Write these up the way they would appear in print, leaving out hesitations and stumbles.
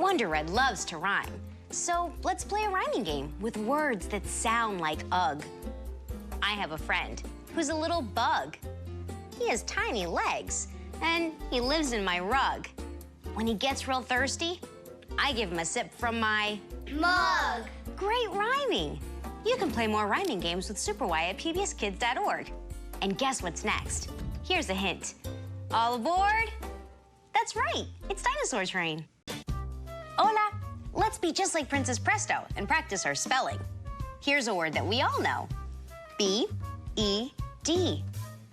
Wonder Red loves to rhyme. So let's play a rhyming game with words that sound like ugh. I have a friend who's a little bug. He has tiny legs, and he lives in my rug. When he gets real thirsty, I give him a sip from my mug. Great rhyming. You can play more rhyming games with Super Y at pbskids.org. And guess what's next? Here's a hint. All aboard? That's right, it's Dinosaur Train. Hola, let's be just like Princess Presto and practice our spelling. Here's a word that we all know. B-E-D.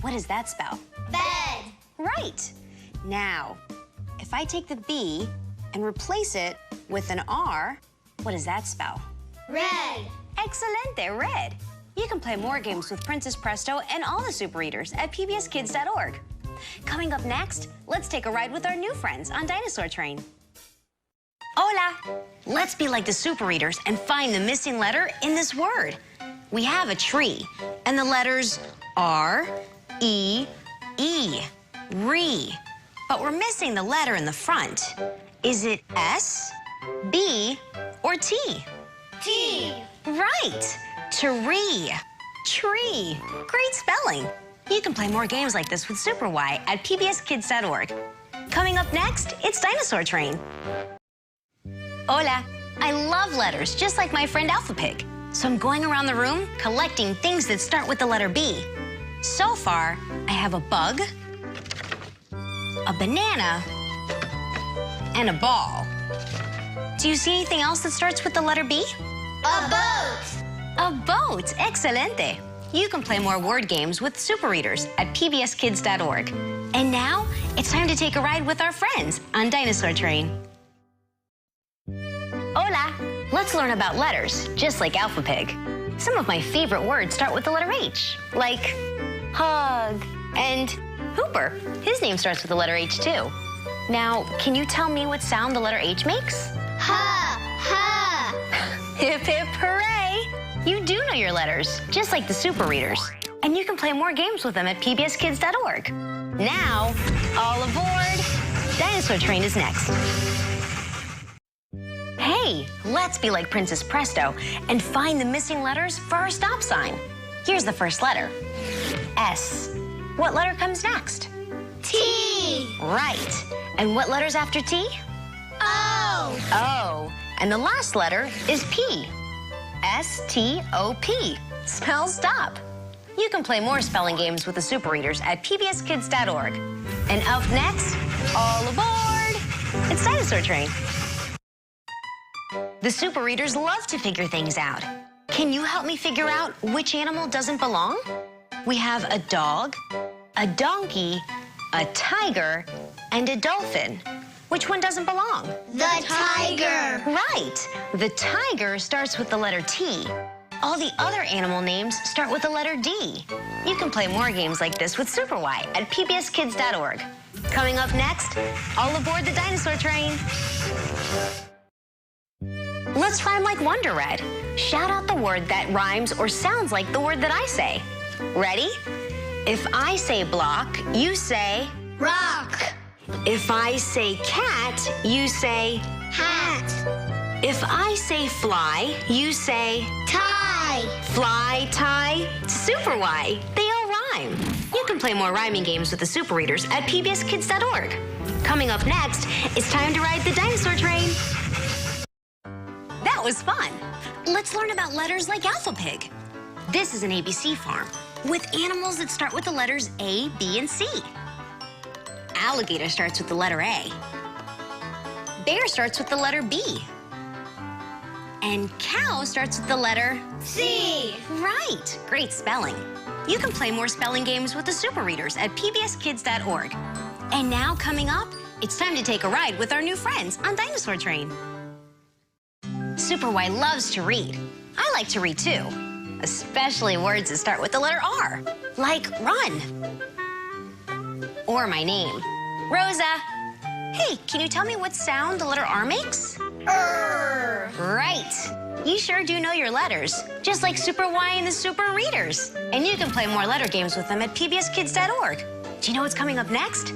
What does that spell? Bed. Right. Now, if I take the B and replace it with an R, what does that spell? Red. Excelente, red. You can play more games with Princess Presto and all the Super Readers at pbskids.org. Coming up next, let's take a ride with our new friends on Dinosaur Train. Hola! Let's be like the Super Readers and find the missing letter in this word. We have a tree, and the letters R, E, E, re. But we're missing the letter in the front. Is it S, B, or T? T. Right, tree, tree. Great spelling. You can play more games like this with Super Y at pbskids.org. Coming up next, it's Dinosaur Train. Hola, I love letters, just like my friend Alpha Pig. So I'm going around the room collecting things that start with the letter B. So far, I have a bug, a banana, and a ball. Do you see anything else that starts with the letter B? A boat. A boat, excelente. You can play more word games with Super Readers at pbskids.org. And now, it's time to take a ride with our friends on Dinosaur Train. Hola! Let's learn about letters, just like Alpha Pig. Some of my favorite words start with the letter H, like hug and Hooper. His name starts with the letter H, too. Now, can you tell me what sound the letter H makes? Ha, ha. Hip, hip, hooray! You do know your letters, just like the Super Readers. And you can play more games with them at pbskids.org. Now, all aboard! Dinosaur Train is next. Hey, let's be like Princess Presto and find the missing letters for our stop sign. Here's the first letter. S. What letter comes next? T. Right. And what letter's after T? O. O. And the last letter is P. S-T-O-P. Spell stop. You can play more spelling games with the Super Readers at pbskids.org. And up next, all aboard! It's Dinosaur Train. The Super Readers love to figure things out. Can you help me figure out which animal doesn't belong? We have a dog, a donkey, a tiger, and a dolphin. Which one doesn't belong? The tiger. Right. The tiger starts with the letter T. All the other animal names start with the letter D. You can play more games like this with Super Y at pbskids.org. Coming up next, all aboard the Dinosaur Train. Let's rhyme like Wonder Red. Shout out the word that rhymes or sounds like the word that I say. Ready? If I say block, you say Rock. If I say cat, you say Hat. If I say fly, you say Tie. fly, tie, Super Y. They all rhyme. You can play more rhyming games with the Super Readers at pbskids.org. Coming up next, it's time to ride the Dinosaur Train. That was fun. Let's learn about letters like Alpha Pig. This is an ABC farm with animals that start with the letters A, B, and C. Alligator starts with the letter A. Bear starts with the letter B. And cow starts with the letter C. Right. Great spelling. You can play more spelling games with the Super Readers at pbskids.org. And now coming up, it's time to take a ride with our new friends on Dinosaur Train. Super Y loves to read. I like to read too, especially words that start with the letter R, like run. Or my name, Rosa. Hey, can you tell me what sound the letter R makes? Right. You sure do know your letters, just like Super Y and the Super Readers. And you can play more letter games with them at pbskids.org. Do you know what's coming up next?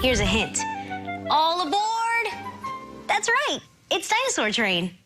Here's a hint. All aboard! That's right. It's Dinosaur Train.